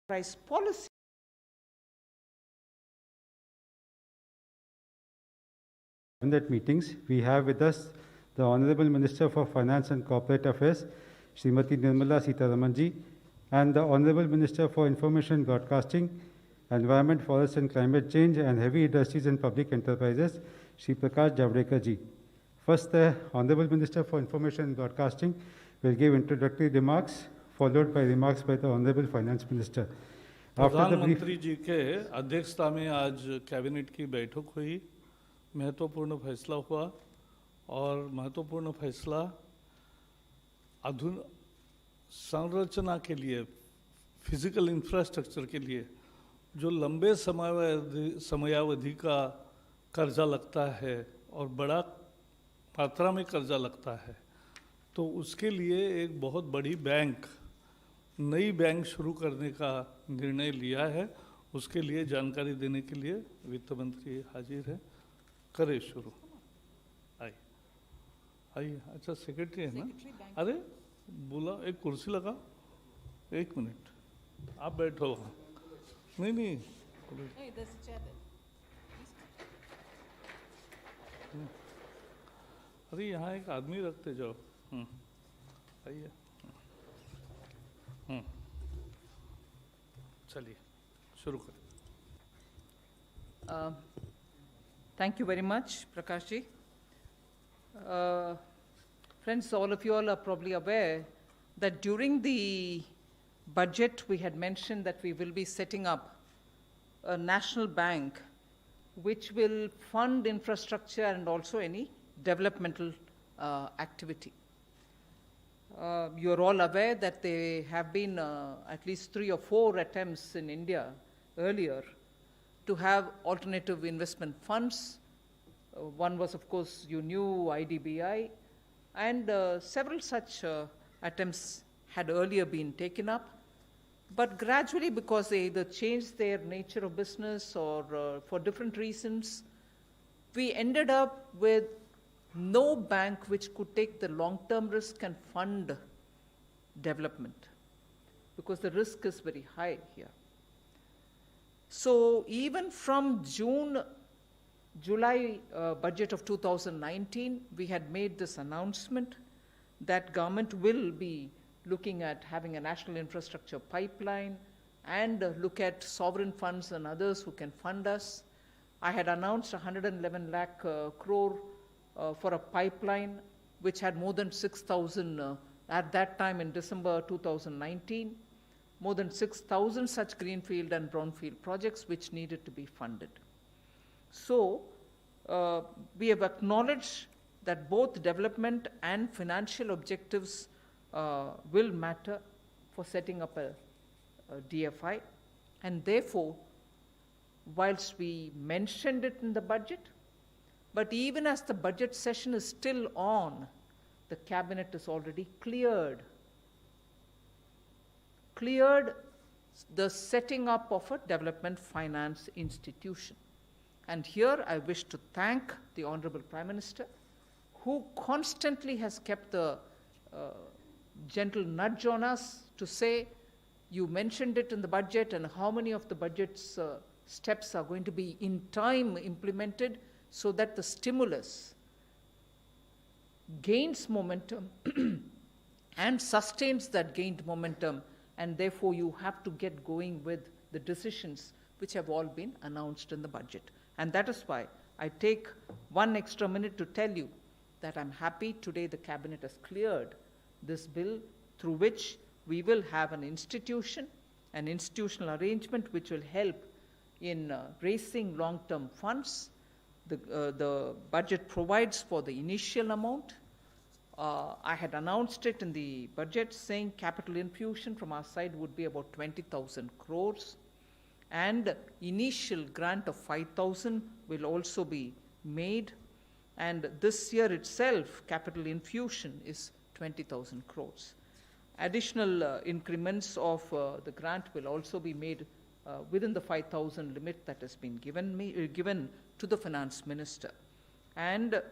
price policy. Cabinet meetings, we have with us the Honorable Minister for Finance and Corporate Affairs, Srimati Nirmala Sitharaman ji, and the Honorable Minister for Information Broadcasting, Environment, Forest and Climate Change, and Heavy Industries and Public Enterprises, Shri Prakash Javadekar ji. First, the Honorable Minister for Information and Broadcasting will give introductory remarks, followed by remarks by the Honorable Finance Minister. प्रधानमंत्री जी के अध्यक्षता में आज cabinet की बैठक हुई, महत्वपूर्ण फैसला हुआ और महत्वपूर्ण फैसला संरचना के लिए, फिजिकल इंफ्रास्ट्रक्चर के लिए जो लंबे समयावधि का कर्जा लगता है और बड़ा मात्रा में कर्जा लगता है, तो उसके लिए एक बहुत बड़ी नई बैंक शुरू करने का निर्णय लिया है। उसके लिए जानकारी देने के लिए वित्त मंत्री हाजिर है। करे शुरू। आइए। अच्छा, सेक्रेटरी है ना? अरे बोला, एक कुर्सी लगा, 1 मिनट आप बैठो। नहीं अरे यहाँ एक आदमी रखते जाओ। आइए। चलिए शुरू करें। Thank you very much, Prakash ji. Friends, all of you all are probably aware that during the budget we had mentioned that we will be setting up a national bank which will fund infrastructure and also any developmental activity. You are all aware that there have been at least 3 or 4 attempts in India earlier to have alternative investment funds. One was, of course, you knew, IDBI, and several such attempts had earlier been taken up. But gradually, because they either changed their nature of business or for different reasons, we ended up with no bank which could take the long-term risk and fund development, because the risk is very high here. So even from July budget of 2019, we had made this announcement that government will be looking at having a national infrastructure pipeline and look at sovereign funds and others who can fund us. I had announced 111 lakh crore for a pipeline which had more than 6,000 at that time in December 2019, more than 6,000 such greenfield and brownfield projects which needed to be funded. So we have acknowledged that both development and financial objectives will matter for setting up a DFI, and therefore, whilst we mentioned it in the budget, but even as the budget session is still on, the cabinet has already cleared the setting up of a development finance institution. And here I wish to thank the Honorable Prime Minister, who constantly has kept the gentle nudge on us to say, you mentioned it in the budget, and how many of the budget's steps are going to be in time implemented so that the stimulus gains momentum and sustains that gained momentum, and therefore you have to get going with the decisions which have all been announced in the budget. And that is why I take 1 extra minute to tell you that I'm happy today the cabinet has cleared this bill through which we will have an institutional arrangement which will help in raising long-term funds. The budget provides for the initial amount. I had announced it in the budget saying capital infusion from our side would be about 20,000 crores, and initial grant of 5,000 will also be made, and this year itself capital infusion is 20,000 crores. Additional increments of the grant will also be made within the 5,000 limit that has been given to the finance minister. And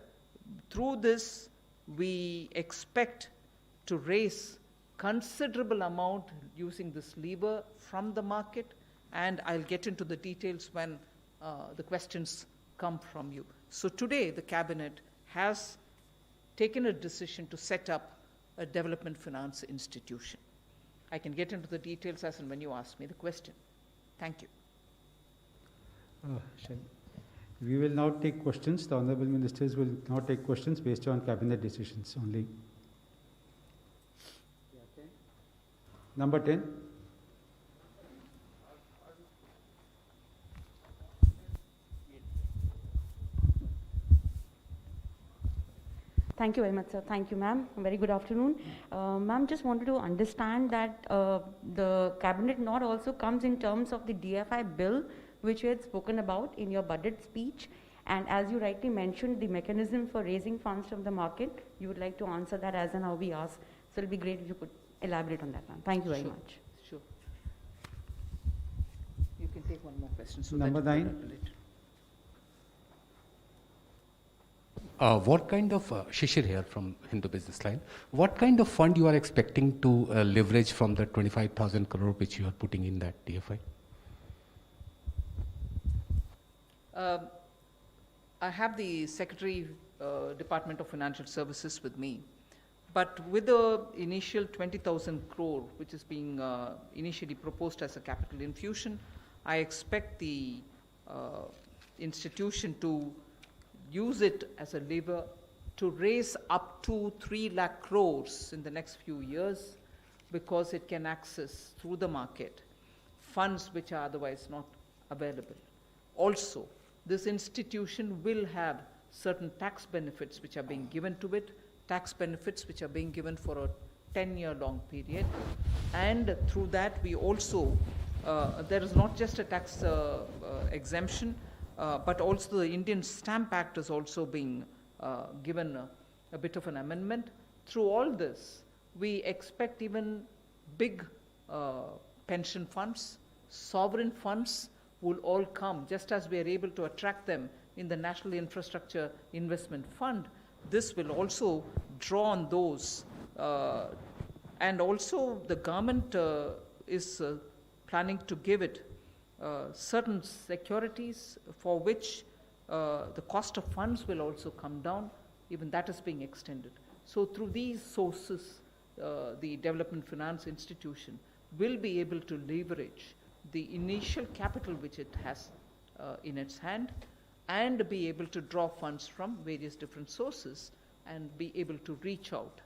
through this, we expect to raise considerable amount using this lever from the market, and I'll get into the details when the questions come from you. So today, the Cabinet has taken a decision to set up a development finance institution. I can get into the details as and when you ask me the question. Thank you. We will now take questions. The Honorable Ministers will now take questions based on Cabinet decisions only. Number 10. Thank you very much, sir. Thank you, ma'am. Very good afternoon. Ma'am, just wanted to understand that the Cabinet note also comes in terms of the DFI bill, which you had spoken about in your budget speech. And as you rightly mentioned, the mechanism for raising funds from the market, you would like to answer that as and how we ask. So it'll be great if you could elaborate on that, ma'am. Thank you very much. Sure. You can take one more question. So Number that 9. What kind of, Shishir here from Hindu Business Line, what kind of fund you are expecting to leverage from the 25,000 crore which you are putting in that DFI? I have the Secretary, Department of Financial Services with me. But with the initial 20,000 crore, which is being initially proposed as a capital infusion, I expect the institution to use it as a lever to raise up to 3 lakh crores in the next few years, because it can access through the market funds which are otherwise not available. Also, this institution will have certain tax benefits which are being given to it, tax benefits which are being given for a 10-year long period. And through that, we also, there is not just a tax exemption, but also the Indian Stamp Act is also being given a bit of an amendment. Through all this, we expect even big pension funds, sovereign funds will all come, just as we are able to attract them in the National Infrastructure Investment Fund. This will also draw on those. And also the government is planning to give it certain securities for which the cost of funds will also come down. Even that is being extended. So through these sources, the Development Finance Institution will be able to leverage the initial capital which it has in its hand, and be able to draw funds from various different sources and be able to reach out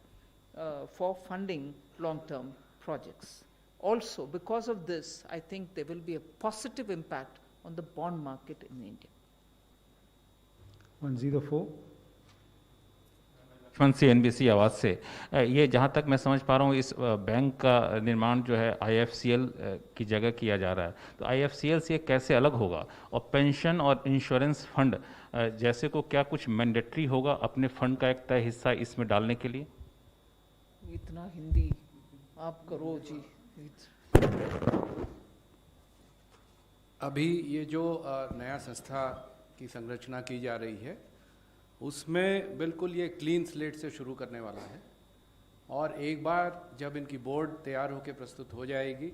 for funding long-term projects. Also, because of this, I think there will be a positive impact on the bond market in India. 104. NBC आवाज़ से ये जहाँ तक मैं समझ पा रहा हूँ, इस बैंक का निर्माण जो है IFCL की जगह किया जा रहा है, तो IFCL से कैसे अलग होगा? और पेंशन और इंश्योरेंस फंड जैसे को क्या कुछ मैंडेटरी होगा अपने फंड का एक तय हिस्सा इसमें डालने के लिए? इतना हिंदी आप करो जी। अभी ये जो नया संस्था की संरचना की जा रही है, उसमें बिल्कुल ये क्लीन स्लेट से शुरू करने वाला है। और एक बार जब इनकी बोर्ड तैयार होकर प्रस्तुत हो जाएगी,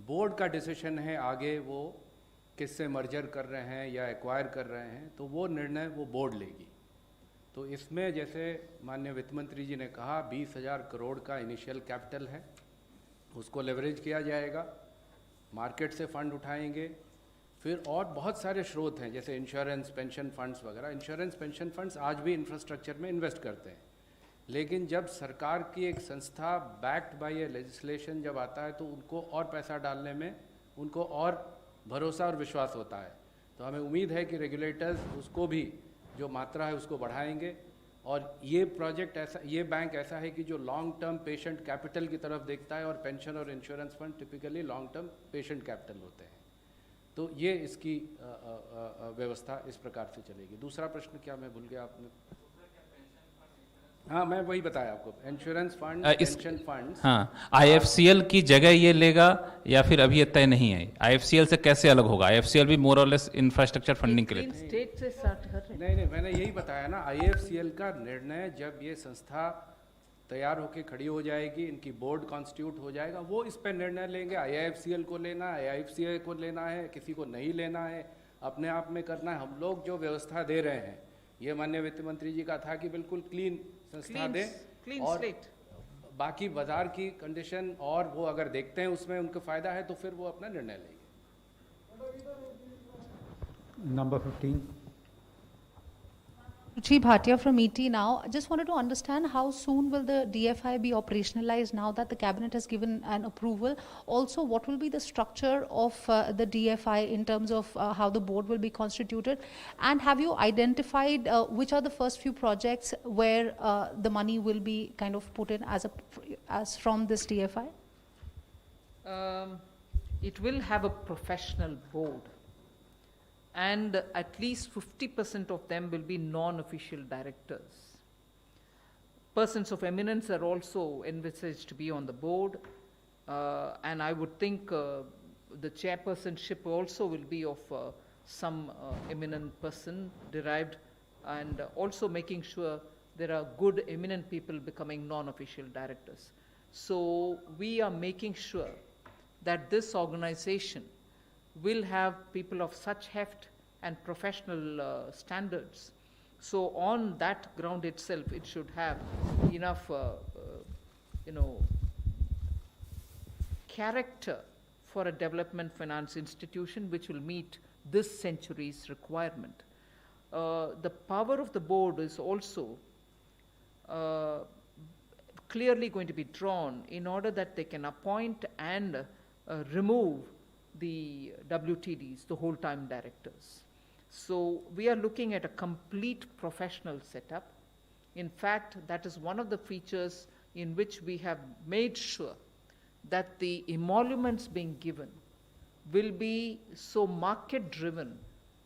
बोर्ड का डिसीजन है आगे वो किससे मर्जर कर रहे हैं या एक्वायर कर रहे हैं, तो वो निर्णय वो बोर्ड लेगी। तो इसमें जैसे माननीय वित्त मंत्री जी ने कहा 20,000 करोड़ का इनिशियल कैपिटल है, उसको लेवरेज किया जाएगा, मार्केट से फंड उठाएंगे, फिर और बहुत सारे स्रोत हैं जैसे इंश्योरेंस, पेंशन फंड्स वगैरह। इंश्योरेंस, पेंशन फंड्स आज भी इंफ्रास्ट्रक्चर में इन्वेस्ट करते हैं, लेकिन जब सरकार की एक संस्था बैक्ड बाय ए लेजिस्लेशन जब आता है तो उनको और पैसा डालने में उनको और भरोसा और विश्वास होता है। तो हमें उम्मीद है कि रेगुलेटर्स उसको भी जो मात्रा है उसको बढ़ाएंगे। और ये प्रोजेक्ट ऐसा, ये बैंक ऐसा है कि जो लॉन्ग टर्म पेशेंट कैपिटल की तरफ देखता है, और पेंशन और insurance fund typically long term patient capital होते हैं। तो ये इसकी व्यवस्था इस प्रकार से चलेगी। दूसरा प्रश्न क्या मैं भूल गया आपने? हाँ, मैं वही बताया आपको, इंश्योरेंस फंड, पेंशन फंड। हाँ, IFCL की जगह ये लेगा या फिर अभी ये तय नहीं है? IFCL से कैसे अलग होगा? IFCL भी मोर और लेस इंफ्रास्ट्रक्चर फंडिंग के लिए स्टेट से स्टार्ट कर रहे हैं। नहीं, मैंने यही बताया ना, IFCL का निर्णय जब ये संस्था तैयार होकर खड़ी हो जाएगी, इनकी बोर्ड कॉन्स्टिट्यूट हो जाएगा, वो इस पर निर्णय लेंगे। IIFCL को लेना है, IFCI को लेना है, किसी को नहीं लेना है, अपने आप में करना है। हम लोग जो व्यवस्था दे रहे हैं, ये माननीय वित्त मंत्री जी का था कि बिल्कुल क्लीन संस्था दें, क्लीन और स्लेट। बाकी बाजार की कंडीशन और वो अगर देखते हैं उसमें उनको फ़ायदा है तो फिर वो अपना निर्णय लेंगे। Number 15. Ruchi Bhatia from ET now. I just wanted to understand how soon will the DFI be operationalized now that the cabinet has given an approval? Also, what will be the structure of the DFI in terms of how the board will be constituted? And have you identified which are the first few projects where the money will be kind of put in as from this DFI? It will have a professional board, and at least 50% of them will be non-official directors. Persons of eminence are also envisaged to be on the board, and I would think the chairpersonship also will be of some eminent person derived, and also making sure there are good eminent people becoming non-official directors. So we are making sure that this organization will have people of such heft and professional standards. So on that ground itself, it should have enough, character for a development finance institution which will meet this century's requirement. The power of the board is also clearly going to be drawn in order that they can appoint and remove the WTDs, the whole-time directors. So we are looking at a complete professional setup. In fact, that is one of the features in which we have made sure that the emoluments being given will be so market-driven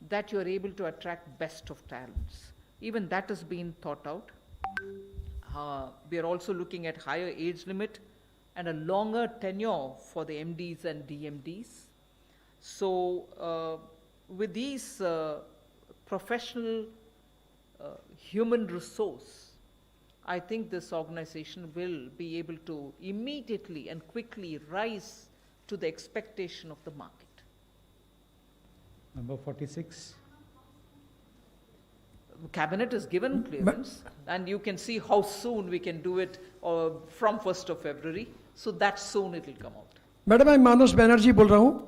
that you are able to attract best of talents. Even that has been thought out. We are also looking at higher age limit and a longer tenure for the MDs and DMDs. So with these professional human resource, I think this organization will be able to immediately and quickly rise to the expectation of the market. Number 46. The cabinet has given clearance, and you can see how soon we can do it from 1st of February. So that soon it will come out. Madam मैं मानस बनर्जी बोल रहा हूँ।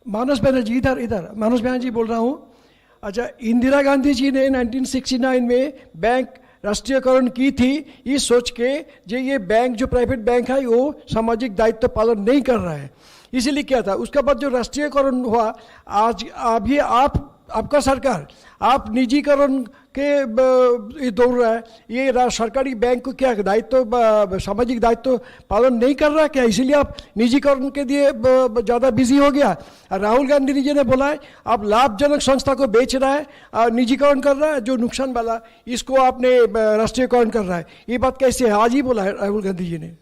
मानस बनर्जी इधर मानस बनर्जी बोल रहा हूँ। अच्छा, इंदिरा गांधी जी ने 1969 में बैंक राष्ट्रीयकरण की थी, ये सोच के जो ये बैंक जो प्राइवेट बैंक है वो सामाजिक दायित्व पालन नहीं कर रहा है, इसीलिए क्या था। उसके बाद जो राष्ट्रीयकरण हुआ, आज अभी आपका सरकार आप निजीकरण के दौड़ रहा है, ये सरकारी बैंक को क्या दायित्व सामाजिक दायित्व पालन नहीं कर रहा क्या, इसीलिए आप निजीकरण के लिए ज़्यादा बिजी हो गया। राहुल गांधी जी ने बोला है आप लाभजनक संस्था को बेच रहा है, निजीकरण कर रहा है, जो नुकसान वाला इसको आपने राष्ट्रीयकरण कर रहा है, ये बात कैसे है? आज ही बोला है राहुल गांधी जी ने।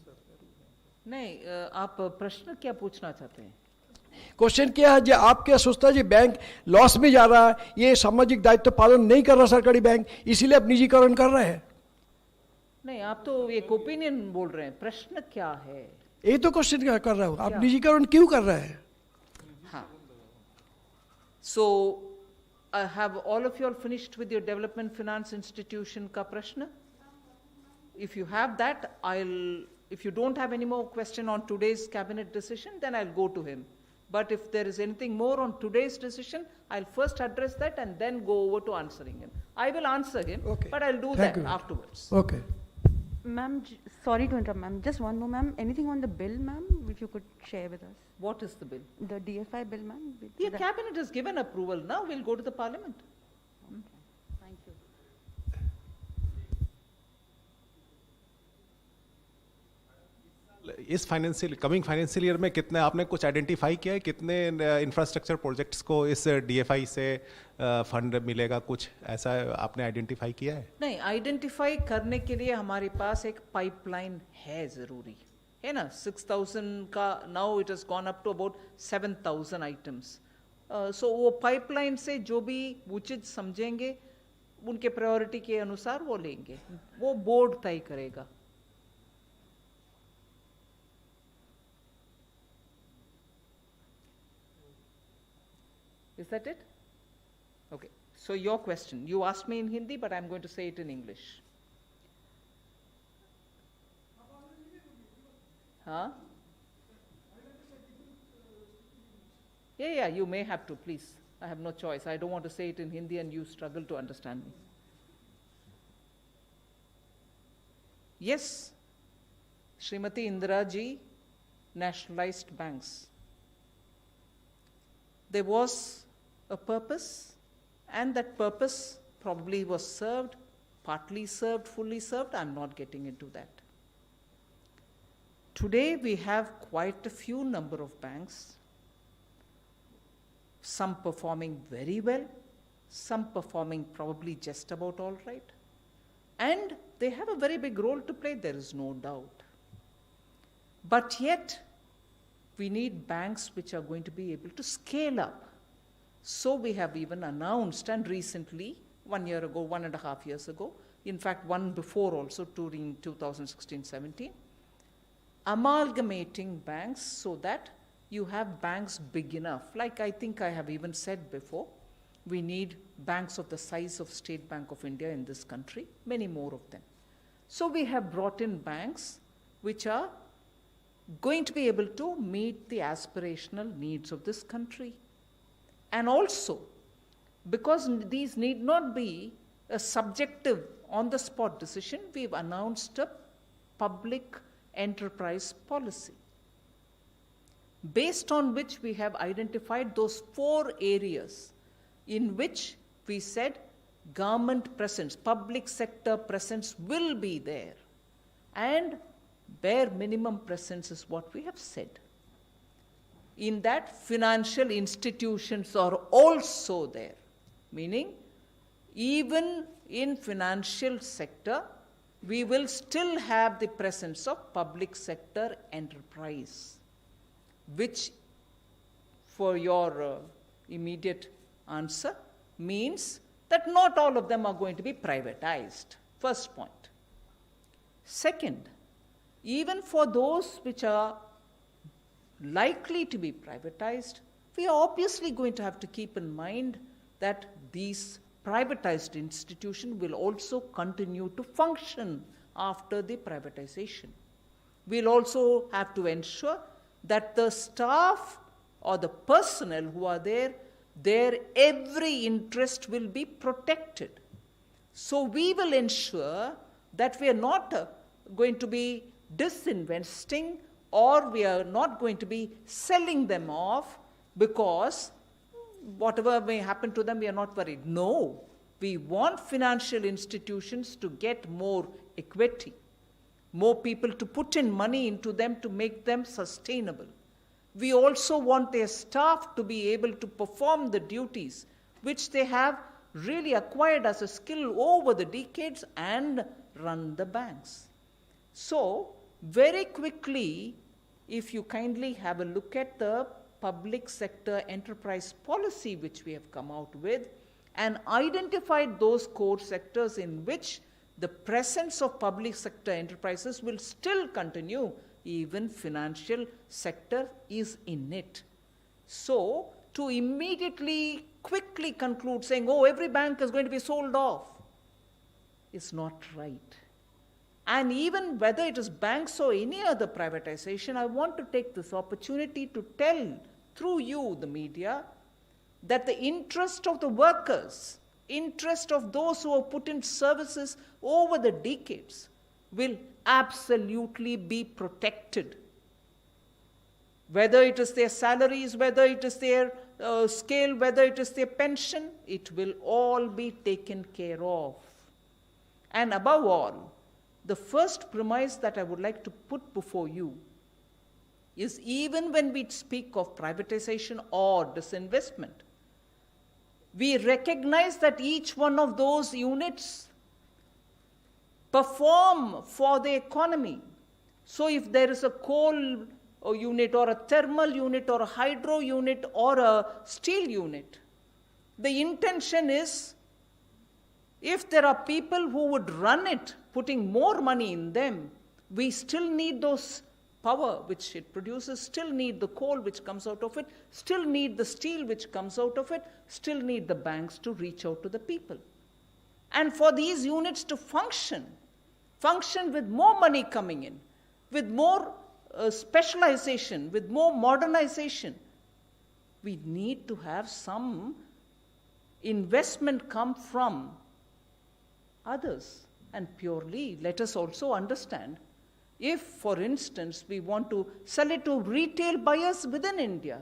नहीं, आप प्रश्न क्या पूछना चाहते हैं? क्वेश्चन क्या है, जो आप क्या सोचता है जी बैंक लॉस में जा रहा है, ये सामाजिक दायित्व पालन नहीं कर रहा सरकारी बैंक, इसीलिए आप निजीकरण कर रहे हैं? नहीं, आप तो एक ओपिनियन बोल रहे हैं, प्रश्न क्या है? यही तो क्वेश्चन कर रहा हूँ, आप निजीकरण क्यों कर रहे हैं? हाँ, so have all of you all finished with your development finance institution का प्रश्न? If you have that, if you don't have any more question on today's cabinet decision, then I'll go to him. But if there is anything more on today's decision, I'll first address that and then go over to answering him. I will answer him, okay, but I'll do Thank that you. afterwards. Okay. Ma'am, sorry to interrupt, ma'am. Just one more, ma'am. Anything on the bill, ma'am, if you could share with us? What is the bill? The DFI bill, ma'am? The cabinet has given approval. Now we'll go to the parliament. Okay. Thank you. इस coming financial year में कितने आपने कुछ identify किया है, कितने infrastructure projects को इस DFI से फंड मिलेगा, कुछ ऐसा आपने आइडेंटिफाई किया है? नहीं, आइडेंटिफाई करने के लिए हमारे पास एक पाइपलाइन है, जरूरी है ना। 6,000 का now it has gone up to about 7,000 items. So वो पाइपलाइन से जो भी उचित समझेंगे उनके प्रायोरिटी के अनुसार वो लेंगे, वो बोर्ड तय करेगा। Is that it? Okay. So your question, you asked me in Hindi, but I'm going to say it in English. Huh? Yeah, you may have to, please. I have no choice. I don't want to say it in Hindi and you struggle to understand me. Yes, Srimati Indira ji nationalized banks. There was a purpose, and that purpose probably was served, partly served, fully served. I'm not getting into that. Today we have quite a few number of banks, some performing very well, some performing probably just about all right. And they have a very big role to play, there is no doubt. But yet, we need banks which are going to be able to scale up. So we have even announced, and recently, 1 year ago, 1.5 years ago, in fact one before also during 2016-17, amalgamating banks so that you have banks big enough. Like I think I have even said before, we need banks of the size of State Bank of India in this country, many more of them. So we have brought in banks which are going to be able to meet the aspirational needs of this country. And also, because these need not be a subjective on-the-spot decision, we've announced a public enterprise policy, based on which we have identified those 4 areas in which we said government presence, public sector presence will be there, and bare minimum presence is what we have said. In that, financial institutions are also there, meaning even in financial sector, we will still have the presence of public sector enterprise, which, for your immediate answer, means that not all of them are going to be privatized. First point. Second, even for those which are likely to be privatized, we are obviously going to have to keep in mind that these privatized institutions will also continue to function after the privatization. We'll also have to ensure that the staff or the personnel who are there, their every interest will be protected. So we will ensure that we are not going to be disinvesting, or we are not going to be selling them off because whatever may happen to them, we are not worried. No, we want financial institutions to get more equity, more people to put in money into them to make them sustainable. We also want their staff to be able to perform the duties which they have really acquired as a skill over the decades and run the banks. So, very quickly, if you kindly have a look at the public sector enterprise policy which we have come out with and identified those core sectors in which the presence of public sector enterprises will still continue, even financial sector is in it. So, to immediately, quickly conclude saying, oh, every bank is going to be sold off, is not right. And even whether it is banks or any other privatization, I want to take this opportunity to tell, through you, the media, that the interest of the workers, interest of those who have put in services over the decades will absolutely be protected. Whether it is their salaries, whether it is their scale, whether it is their pension, it will all be taken care of. And above all, the first premise that I would like to put before you is, even when we speak of privatization or disinvestment, we recognize that each one of those units perform for the economy. So if there is a coal unit or a thermal unit or a hydro unit or a steel unit, the intention is, if there are people who would run it, putting more money in them, we still need those power which it produces, still need the coal which comes out of it, still need the steel which comes out of it, still need the banks to reach out to the people. And for these units to function with more money coming in, with more specialization, with more modernization, we need to have some investment come from others. And purely, let us also understand, if, for instance, we want to sell it to retail buyers within India,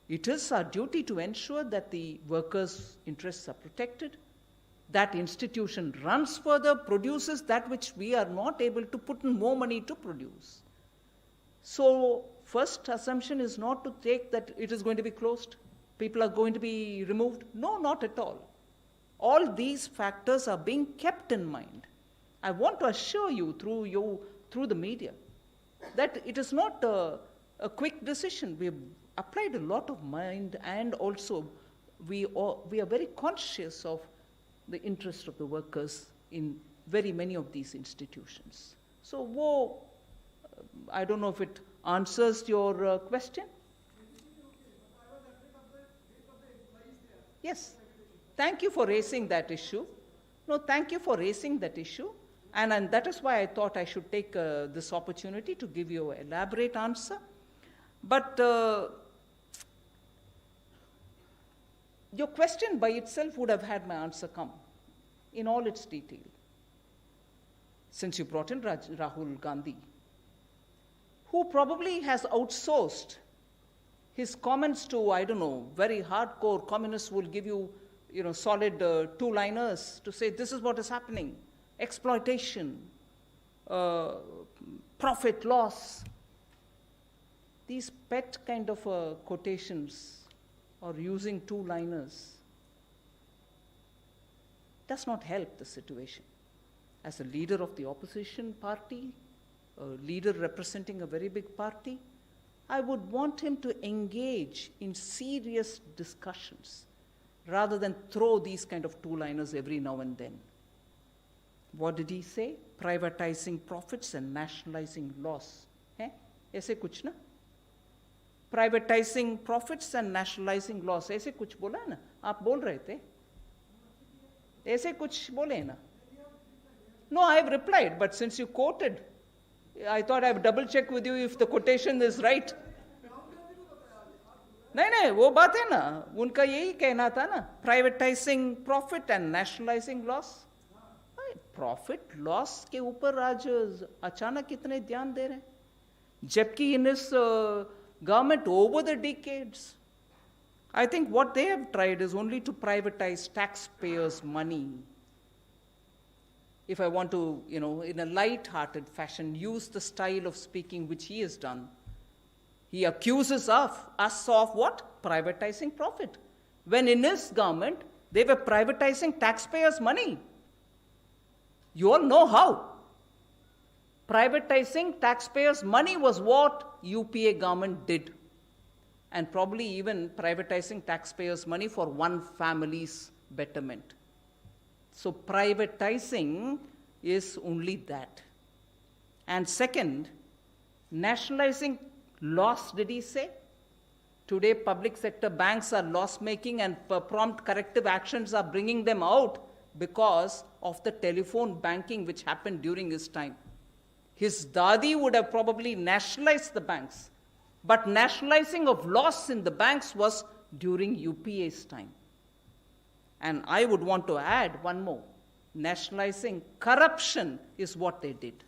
it is our duty to ensure that the workers' interests are protected, that institution runs further, produces that which we are not able to put in more money to produce. So, first assumption is not to take that it is going to be closed, people are going to be removed. No, not at all. All these factors are being kept in mind. I want to assure you through the media that it is not a quick decision. We have applied a lot of mind, and also we are very conscious of the interest of the workers in very many of these institutions. So, I don't know if it answers your question. Yes. Thank you for raising that issue. No, thank you for raising that issue. And that is why I thought I should take this opportunity to give you an elaborate answer. But your question by itself would have had my answer come in all its detail, since you brought in Rahul Gandhi, who probably has outsourced his comments to, I don't know, very hardcore communists will give you, solid two-liners to say this is what is happening, exploitation, profit loss. These pet kind of quotations or using two-liners does not help the situation. As a leader of the opposition party, a leader representing a very big party, I would want him to engage in serious discussions rather than throw these kind of two-liners every now and then. What did he say? Privatizing profits and nationalizing loss. ऐसे कुछ ना? Privatizing profits and nationalizing loss. ऐसे कुछ बोला ना? आप बोल रहे थे? ऐसे कुछ बोले ना? No, I have replied, but since you quoted, I thought I would double check with you if the quotation is right. नहीं, वो बात है ना, उनका यही कहना था ना, privatizing profit and nationalizing loss. Profit loss के ऊपर आज अचानक कितने ध्यान दे रहे हैं, जबकि in this government over the decades, I think what they have tried is only to privatize taxpayers' money. If I want to, in a light-hearted fashion, use the style of speaking which he has done, he accuses us of what? Privatizing profit. When in his government, they were privatizing taxpayers' money. You all know how. Privatizing taxpayers' money was what UPA government did. And probably even privatizing taxpayers' money for one family's betterment. So privatizing is only that. And second, nationalizing loss, did he say? Today public sector banks are loss-making and prompt corrective actions are bringing them out because of the telephone banking which happened during his time. His dadi would have probably nationalized the banks, but nationalizing of loss in the banks was during UPA's time. And I would want to add one more. Nationalizing corruption is what they did.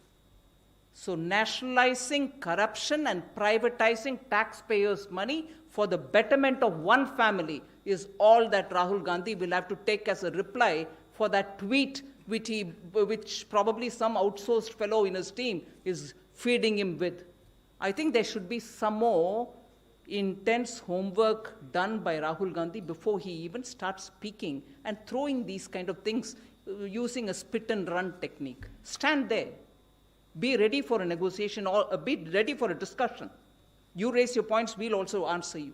So nationalizing corruption and privatizing taxpayers' money for the betterment of one family is all that Rahul Gandhi will have to take as a reply for that tweet which probably some outsourced fellow in his team is feeding him with. I think there should be some more intense homework done by Rahul Gandhi before he even starts speaking and throwing these kind of things using a spit and run technique. Stand there. Be ready for a negotiation or be ready for a discussion. You raise your points, we'll also answer you.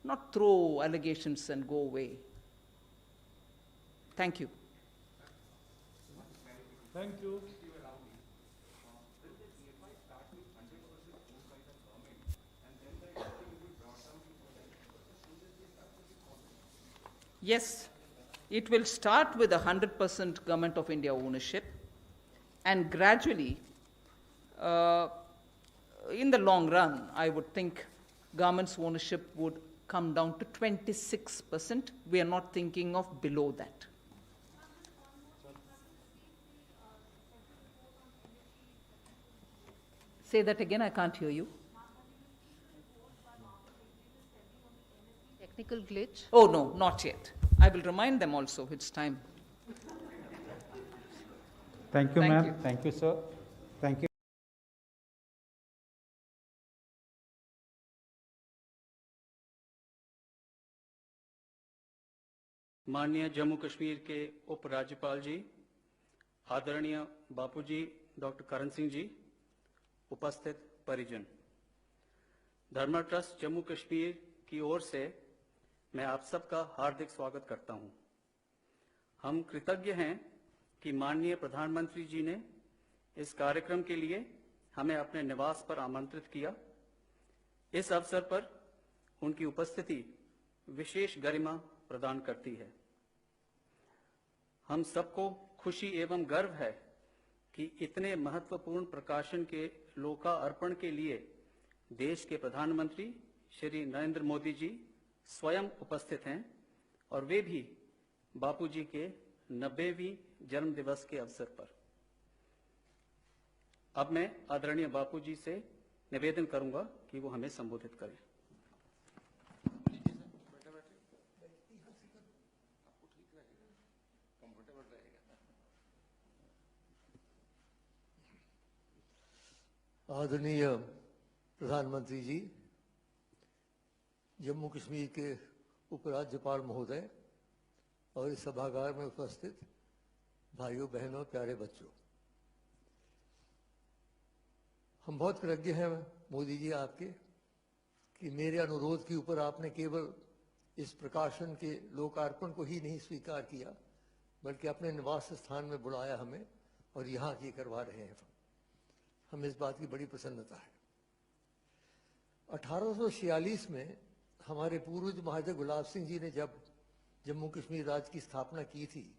Not throw allegations and go away. Thank you. Thank you. Yes, it will start with 100% Government of India ownership, and gradually, in the long run, I would think government's ownership would come down to 26%. We are not thinking of below that. Say that again, I can't hear you. Technical glitch. Oh, no, not yet. I will remind them also, it's time. Thank you, Thank ma'am. you. Thank you, sir. Thank you. माननीय जम्मू कश्मीर के उपराज्यपाल जी, आदरणीय बापूजी doctor Karan Singh ji, उपस्थित परिजन, धर्मा trust Jammu Kashmir की ओर से मैं आप सबका हार्दिक स्वागत करता हूं। हम कृतज्ञ हैं कि माननीय प्रधानमंत्री जी ने इस कार्यक्रम के लिए हमें अपने निवास पर आमंत्रित किया। इस अवसर पर उनकी उपस्थिति विशेष गरिमा प्रदान करती है। हम सबको खुशी एवं गर्व है कि इतने महत्वपूर्ण प्रकाशन के लोकार्पण के लिए देश के प्रधानमंत्री श्री नरेंद्र मोदी जी स्वयं उपस्थित हैं, और वे भी बापूजी के 90वीं जन्म दिवस के अवसर पर। अब मैं आदरणीय बापूजी से निवेदन करूंगा कि वो हमें संबोधित करें। आदरणीय प्रधानमंत्री जी, जम्मू कश्मीर के उपराज्यपाल महोदय और इस सभागार में उपस्थित भाइयों बहनों प्यारे बच्चों, हम बहुत कृतज्ञ हैं मोदी जी आपके कि मेरे अनुरोध के ऊपर आपने केवल इस प्रकाशन के लोकार्पण को ही नहीं स्वीकार किया, बल्कि अपने निवास स्थान में बुलाया हमें और यहाँ ये करवा रहे हैं। हमें इस बात की बड़ी प्रसन्नता है। 1846 में हमारे पूर्वज महाराजा गुलाब सिंह जी ने जब जम्मू कश्मीर राज्य की स्थापना की थी,